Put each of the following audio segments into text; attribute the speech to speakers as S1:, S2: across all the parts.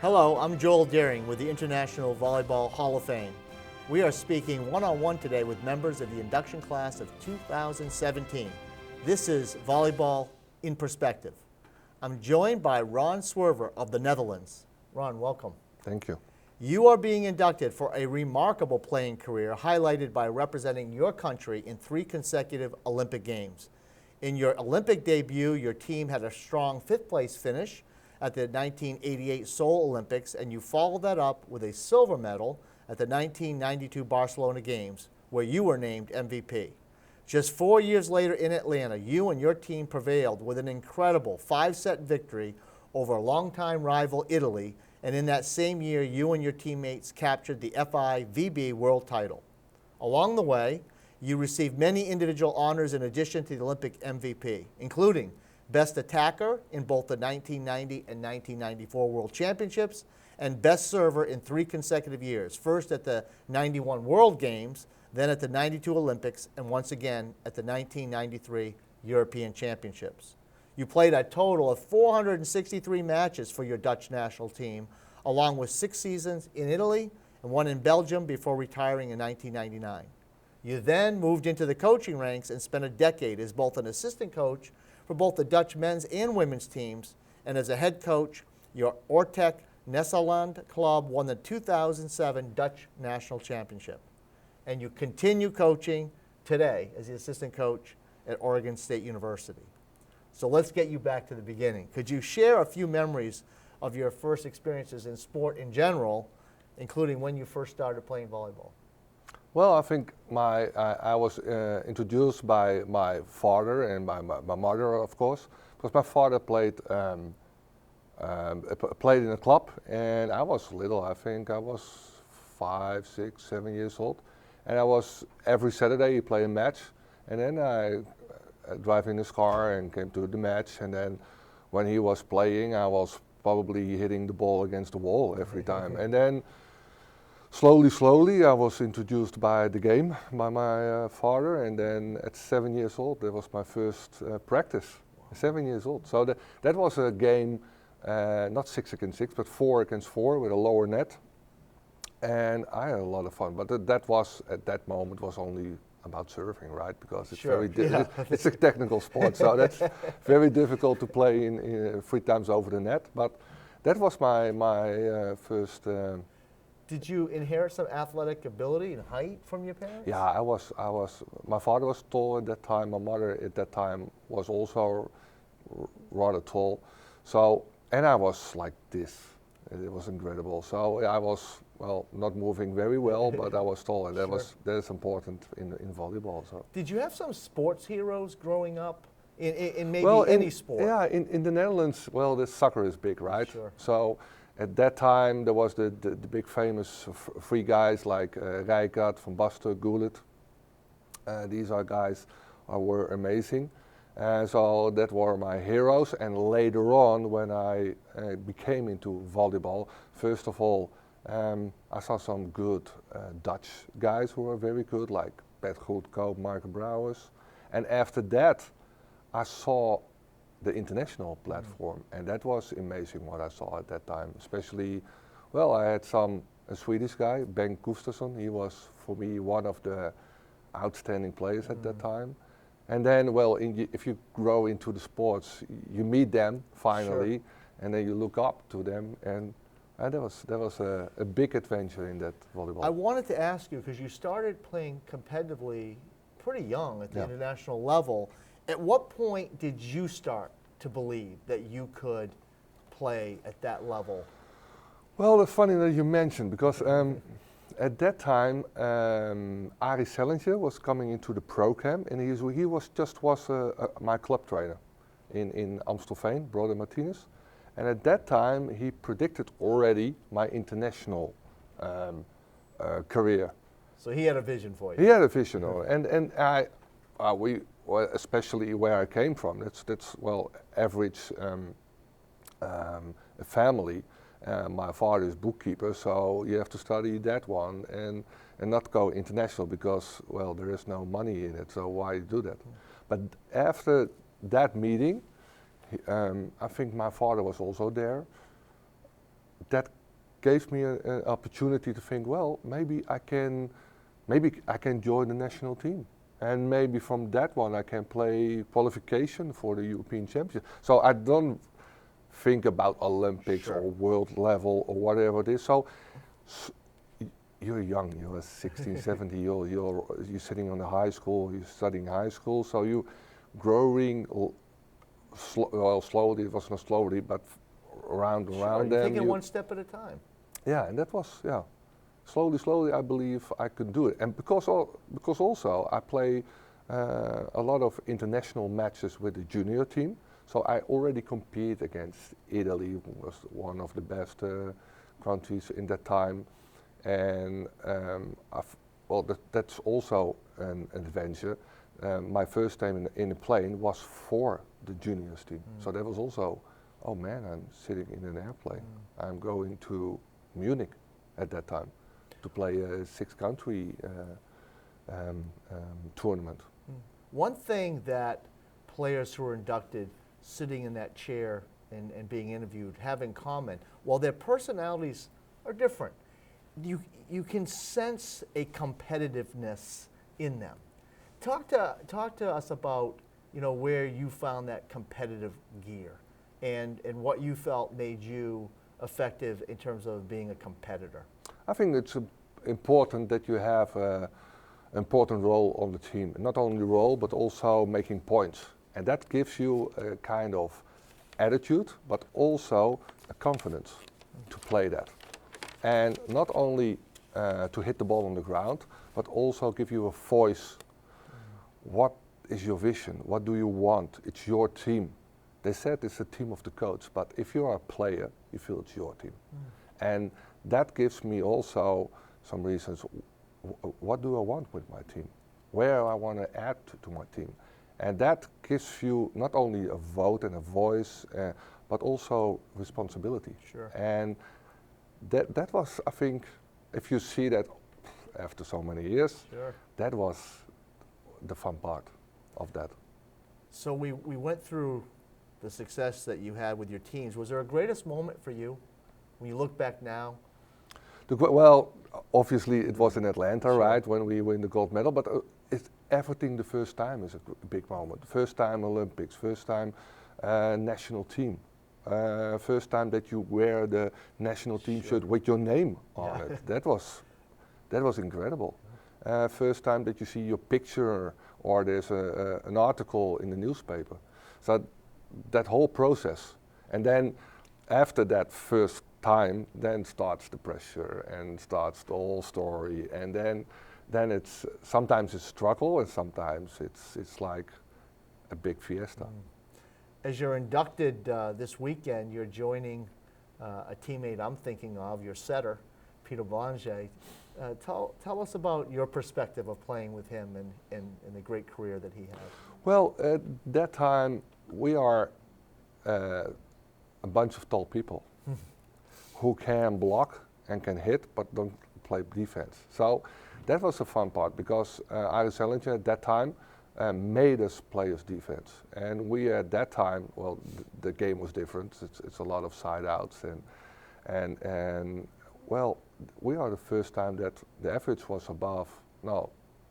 S1: Hello, I'm Joel Deering with the International Volleyball Hall of Fame. We are speaking one-on-one today with members of the induction class of 2017. This is Volleyball in Perspective. I'm joined by RONALD ZWERVER of the Netherlands. Ron, welcome.
S2: Thank you.
S1: You are being inducted for a remarkable playing career highlighted by representing your country in 3 consecutive Olympic Games. In your Olympic debut, your team had a strong 5th place finish at the 1988 Seoul Olympics, and you followed that up with a silver medal at the 1992 Barcelona Games, where you were named MVP. Just 4 years later in Atlanta, you and your team prevailed with an incredible 5-set victory over longtime rival Italy, and in that same year, you and your teammates captured the FIVB World title. Along the way, you received many individual honors in addition to the Olympic MVP, including Best Attacker in both the 1990 and 1994 World Championships, and Best Server in 3 consecutive years, first at the 91 World Games, then at the 92 Olympics, and once again at the 1993 European Championships. You played a total of 463 matches for your Dutch national team, along with 6 seasons in Italy and 1 in Belgium before retiring in 1999. You then moved into the coaching ranks and spent a decade as both an assistant coach for both the Dutch men's and women's teams, and as a head coach, your Ortek Nesseland club won the 2007 Dutch National Championship. And you continue coaching today as the assistant coach at Oregon State University. So let's get you back to the beginning. Could you share a few memories of your first experiences in sport in general, including when you first started playing volleyball?
S2: Well, I think I was introduced by my father and by my mother, of course, because my father played in a club, and I was little. I think I was 5, 6, 7 years old, and I was every Saturday he played a match, and then I drive in his car and came to the match, and then when he was playing, I was probably hitting the ball against the wall every time, and then. Slowly, I was introduced by the game by my father, and then at 7 years old, that was my first practice. Wow. 7 years old. So that was a game, not 6 against 6, but 4 against 4 with a lower net, and I had a lot of fun. But that was at that moment was only about serving, right? Because it's
S1: sure.
S2: It's a technical sport, so that's very difficult to play in 3 times over the net. But that was my first.
S1: Did you inherit some athletic ability and height from your parents?
S2: Yeah, I was. My father was tall at that time. My mother at that time was also rather tall. So, and I was like this. It was incredible. So I was, well, not moving very well, but I was tall, and that is important in volleyball. So.
S1: Did you have some sports heroes growing up in maybe any sport?
S2: Yeah, in the Netherlands, well, the soccer is big, right?
S1: Sure.
S2: So. At that time, there was the big famous 3 guys like Rijkaard, Van Basten, Gullit. These are guys were amazing. So that were my heroes. And later on, when I became into volleyball, first of all, I saw some good Dutch guys who were very good, like Bert Goedkoop, Mark Brouwers. And after that, I saw the international platform, and that was amazing what I saw at that time. Especially, well, I had a Swedish guy, Bengt Gustafsson. He was for me one of the outstanding players at that time. And then, well, if you grow into the sports, you meet them finally, and then you look up to them, and that was a big adventure in that volleyball.
S1: I wanted to ask you, because you started playing competitively pretty young at the international level. At what point did you start to believe that you could play at that level?
S2: Well, it's funny that you mentioned, because at that time, Arie Sellinger was coming into the program, and he was my club trainer in Amsterdam, Brother Martinez. And at that time, he predicted already my international career.
S1: So he had a vision for you.
S2: He had a vision, and well, especially where I came from, that's well, average family. My father is bookkeeper, so you have to study that one and not go international because, well, there is no money in it, so why do that? But after that meeting, I think my father was also there. that gave me an opportunity to think, well, maybe I can join the national team. And maybe from that one I can play qualification for the European Championship. So I don't think about Olympics
S1: Sure.
S2: or world level or whatever it is. So you're young, you're 16, 17, you're sitting on the high school, you're studying high school, so you growing slowly, it was not slowly, but around
S1: Sure,
S2: them.
S1: taking one step at a time.
S2: Yeah, and that was, slowly I believe I could do it. And because also I play a lot of international matches with the junior team, so I already compete against Italy, who was one of the best countries in that time. And that's also an adventure. My first time in a plane was for the juniors team. So that was also, oh man, I'm sitting in an airplane. I'm going to Munich at that time to play a 6-country tournament.
S1: One thing that players who are inducted, sitting in that chair and being interviewed, have in common, while their personalities are different, you can sense a competitiveness in them. Talk to us about where you found that competitive gear and what you felt made you effective in terms of being a competitor.
S2: I think it's important that you have an important role on the team. Not only role, but also making points. And that gives you a kind of attitude, but also a confidence to play that. And not only to hit the ball on the ground, but also give you a voice. What is your vision? What do you want? It's your team. They said it's a team of the coach, but if you are a player, you feel it's your team. And that gives me also some reasons. What do I want with my team? Where I want to add to my team? And that gives you not only a vote and a voice, but also responsibility.
S1: Sure.
S2: And that was, I think, if you see that after so many years,
S1: Sure.
S2: that was the fun part of that.
S1: So we went through the success that you had with your teams. Was there a greatest moment for you when you look back now?
S2: Well, obviously it was in Atlanta,
S1: Sure.
S2: right, when we win the gold medal, but it's everything the first time is a big moment. First time Olympics, first time national team. First time that you wear the national team
S1: Sure.
S2: shirt with your name on it. That was incredible. First time that you see your picture or there's an article in the newspaper. So that whole process. And then after that first time, then starts the pressure and starts the whole story. And then it's sometimes it's struggle and sometimes it's like a big fiesta.
S1: As you're inducted this weekend, you're joining a teammate I'm thinking of, your setter, Peter Blanc. Tell us about your perspective of playing with him and the great career that he had.
S2: Well, at that time, we are a bunch of tall people who can block and can hit, but don't play defense. So that was the fun part because Arie Sellinger at that time made us play as defense. And we at that time, well, the game was different. It's a lot of side outs and well, we are the first time that the average was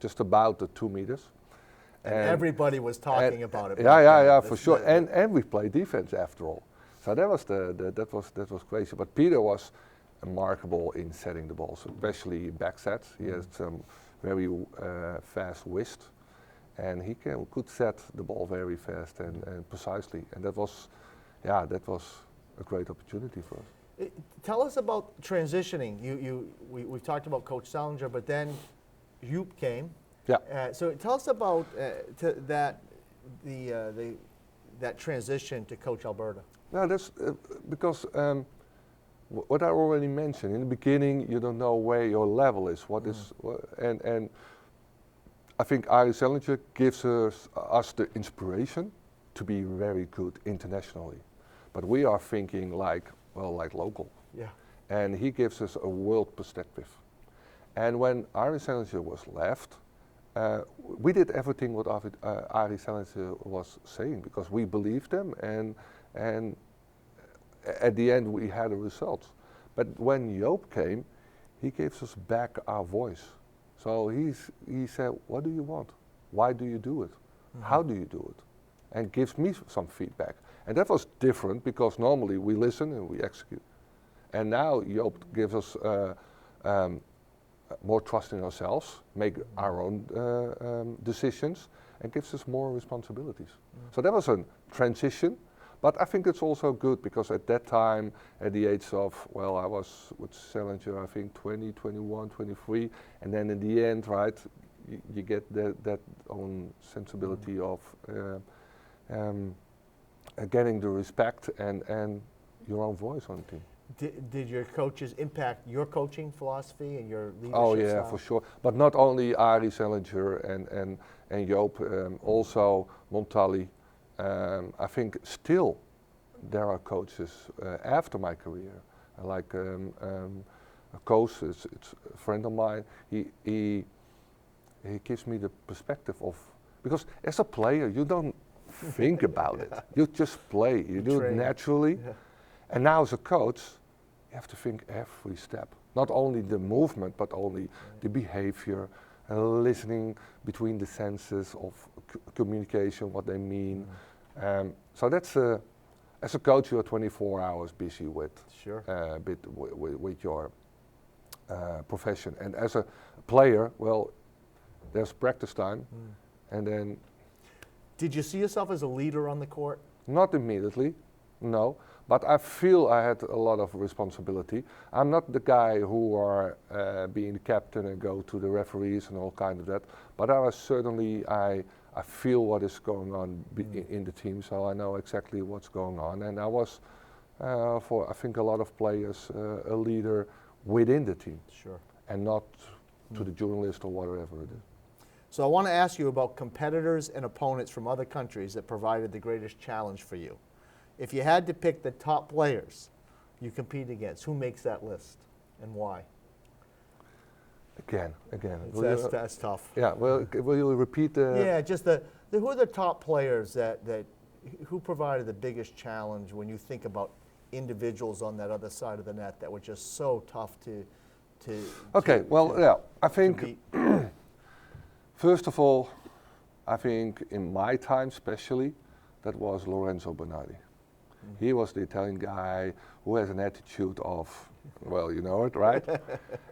S2: just about the 2 meters.
S1: And everybody was talking about it.
S2: Yeah, for sure. And we play defense after all. So that was crazy. But Peter was remarkable in setting the balls, especially back sets. He has some very fast wrist, and he could set the ball very fast and precisely. And that was a great opportunity for us.
S1: Tell us about transitioning. We've talked about Coach Sellinger, but then Joop came.
S2: Yeah.
S1: So tell us about that transition to Coach Alberta.
S2: No, that's because what I already mentioned in the beginning, you don't know where your level is. And I think Arie Sellinger gives us the inspiration to be very good internationally, but we are thinking like local.
S1: Yeah.
S2: And he gives us a world perspective. And when Arie Sellinger was left, we did everything what Arie Sellinger was saying because we believed him, and at the end we had a result. But when Joop came, he gives us back our voice. So he said, what do you want? Why do you do it? How do you do it? And gives me some feedback. And that was different because normally we listen and we execute. And now Joop gives us more trust in ourselves, make our own decisions, and gives us more responsibilities. So that was a transition, but I think it's also good because at that time, at the age of, well, I was with Challenger, I think 20, 21, 23, and then in the end, right, you get that own sensibility of getting the respect and your own voice on the team.
S1: Did your coaches impact your coaching philosophy and your leadership
S2: Oh yeah,
S1: style?
S2: for sure. But not only Arie Salinger and Joop, also Montali. I think still there are coaches after my career. Like a coach, it's a friend of mine. He gives me the perspective of, because as a player you don't think about it. You just play. You do it naturally. Yeah. And now as a coach, you have to think every step. Not only the movement, but only the behavior, listening between the senses of communication, what they mean. So that's as a coach, you are 24 hours busy with with your profession. And as a player, well, there's practice time, and then.
S1: Did you see yourself as a leader on the court?
S2: Not immediately, no. But I feel I had a lot of responsibility. I'm not the guy who are being the captain and go to the referees and all kind of that. But I was certainly, I feel what is going on in the team, so I know exactly what's going on. And I was, for I think a lot of players, a leader within the team.
S1: Sure.
S2: And not to the journalist or whatever it is.
S1: So I want to ask you about competitors and opponents from other countries that provided the greatest challenge for you. If you had to pick the top players you compete against, who makes that list and why?
S2: Again.
S1: That's tough.
S2: Yeah, well, will you repeat the...
S1: Yeah, just who are the top players who provided the biggest challenge when you think about individuals on that other side of the net that were just so tough to
S2: I think, first of all, I think in my time especially, that was Lorenzo Bernardi. He was the Italian guy who has an attitude of, well, you know it, right?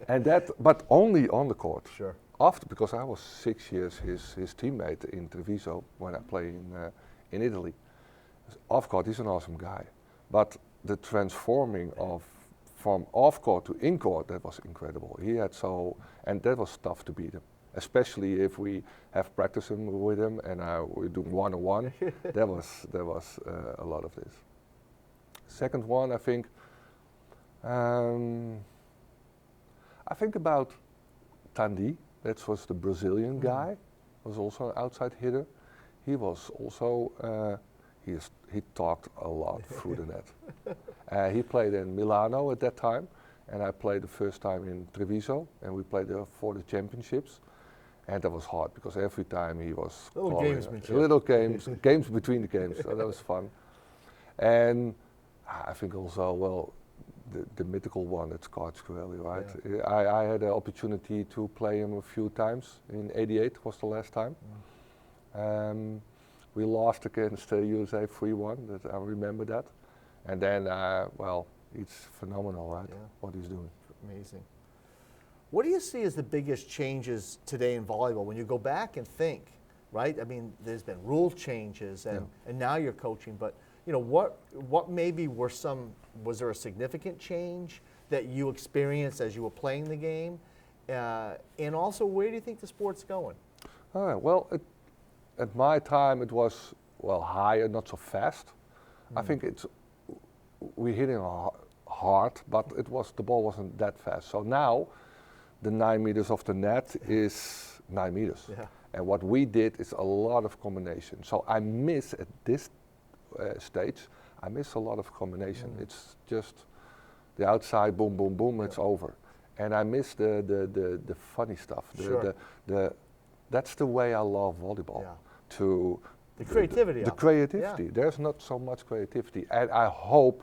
S2: And that, but only on the court.
S1: Sure.
S2: After, because I was 6 years his teammate in Treviso when I played in Italy. Off court, he's an awesome guy. But the transforming from off court to in court, that was incredible. He had and that was tough to beat him. Especially if we have practiced with him and we do one-on-one. There was a lot of this. Second one, I think about Tandy. That was the Brazilian guy. Was also an outside hitter. He was also he talked a lot through the net. He played in Milano at that time, and I played the first time in Treviso, and we played there for the championships. And that was hard because every time he was little games between the games. So that was fun. And I think also, well, the mythical one, it's Kvaratskhelia, right? Yeah. I had the opportunity to play him a few times. In '88 was the last time. We lost against USA 3-1. I remember that. And then, well, it's phenomenal, right? Yeah. What he's doing.
S1: Amazing. What do you see as the biggest changes today in volleyball when you go back and think, right? I mean, there's been rule changes and now you're coaching, but you know, what maybe was there a significant change that you experienced as you were playing the game? And also, where do you think the sport's going?
S2: All right, well, at my time it was, well, higher, not so fast. I think we hit it hard, but the ball wasn't that fast. So now, the 9 meters of the net is 9 meters. Yeah. And what we did is a lot of combination. So I miss at this stage, I miss a lot of combination. It's just the outside, boom, boom, boom, it's over. And I miss the funny stuff. That's the way I love volleyball. Yeah.
S1: The creativity.
S2: The creativity. Yeah. There's not so much creativity. And I hope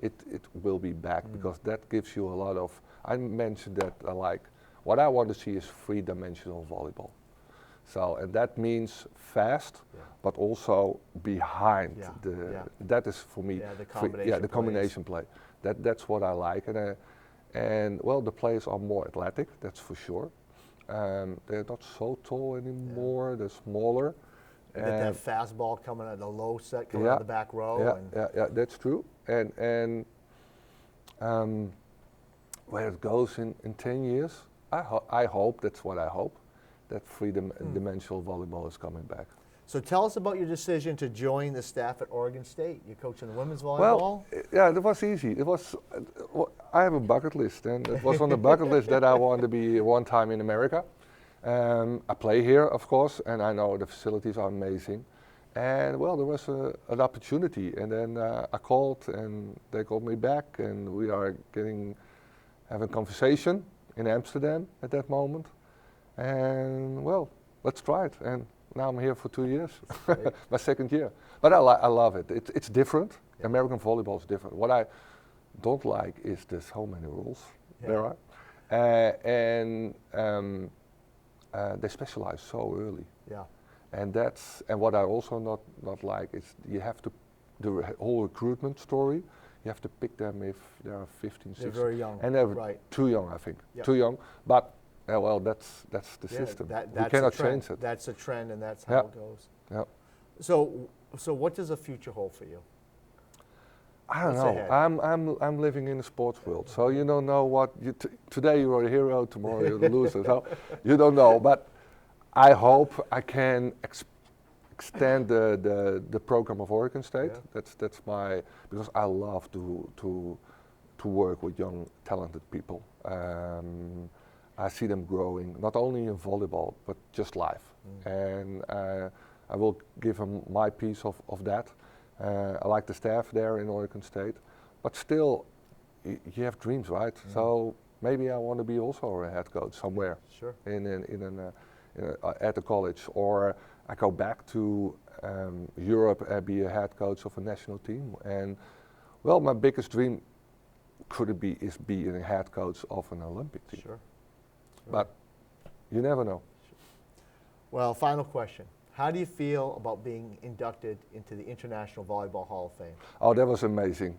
S2: it will be back because that gives you a lot of. I mentioned that what I want to see is three-dimensional volleyball. So and that means fast, but also behind that is for me the combination play. That's what I like, and well, the players are more athletic, that's for sure. They're not so tall anymore; they're smaller.
S1: And that fastball coming at the low set, coming out of the back row.
S2: Yeah, that's true. And where it goes in 10 years, I hope, that's what I hope, that three-dimensional volleyball is coming back.
S1: So tell us about your decision to join the staff at Oregon State. You're coaching the women's volleyball?
S2: Well, yeah, it was easy. It was, I have a bucket list, and it was on the bucket list that I wanted to be one time in America. I play here, of course, and I know the facilities are amazing. And well, there was an opportunity, and then I called, and they called me back, and we are having a conversation in Amsterdam at that moment. And well, let's try it. And now I'm here for 2 years, my second year. But I love it. It's different. Yeah. American volleyball is different. What I don't like is there's so many rules there are, and they specialize so early. Yeah. And what I also not like is you have to the whole recruitment story. You have to pick them if they are 15, 16.
S1: They're very young.
S2: And they're too young, I think. Yep. Too young. But well, that's the system. We cannot change it.
S1: That's a trend, and that's how it goes.
S2: Yeah.
S1: So what does the future hold for you?
S2: I don't know. I'm living in the sports world, so you don't know what. Today you're a hero, tomorrow you're the loser. So you don't know. But I hope I can extend the program of Oregon State. Yeah. That's my, because I love to work with young talented people. I see them growing, not only in volleyball, but just life. And I will give them my piece of that. I like the staff there in Oregon State, but still, you have dreams, right? So maybe I want to be also a head coach somewhere. Sure. At a college, or I go back to Europe and be a head coach of a national team. And well, my biggest dream is being a head coach of an Olympic team. Sure. But you never know.
S1: Well, final question. How do you feel about being inducted into the International Volleyball Hall of Fame?
S2: Oh, that was amazing.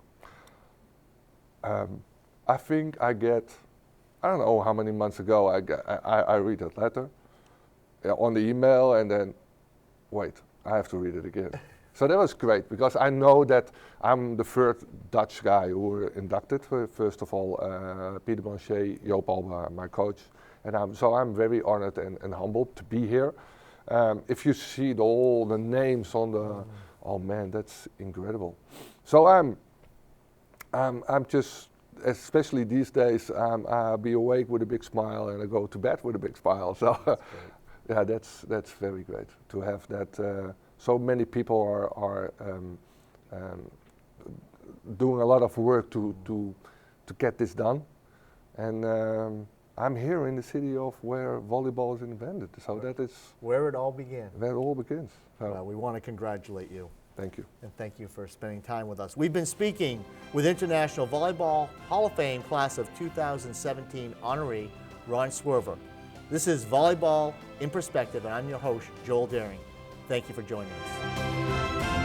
S2: I think I don't know how many months ago I read that letter on the email, and then, wait, I have to read it again. So that was great, because I know that I'm the third Dutch guy who were inducted. First of all, Peter Blanc, Joop Alba, my coach. And I'm very honored and humbled to be here. If you see all the names on the, oh man, that's incredible. So I'm just, especially these days, I'll be awake with a big smile and I go to bed with a big smile. So yeah, that's very great to have that. So many people are doing a lot of work to get this done, and I'm here in the city of where volleyball is invented. So that is
S1: where it all began.
S2: Where it all begins. So
S1: well, we want to congratulate you.
S2: Thank you.
S1: And thank you for spending time with us. We've been speaking with International Volleyball Hall of Fame Class of 2017 honoree RONALD ZWERVER. This is Volleyball in Perspective, and I'm your host, Joel Daring. Thank you for joining us.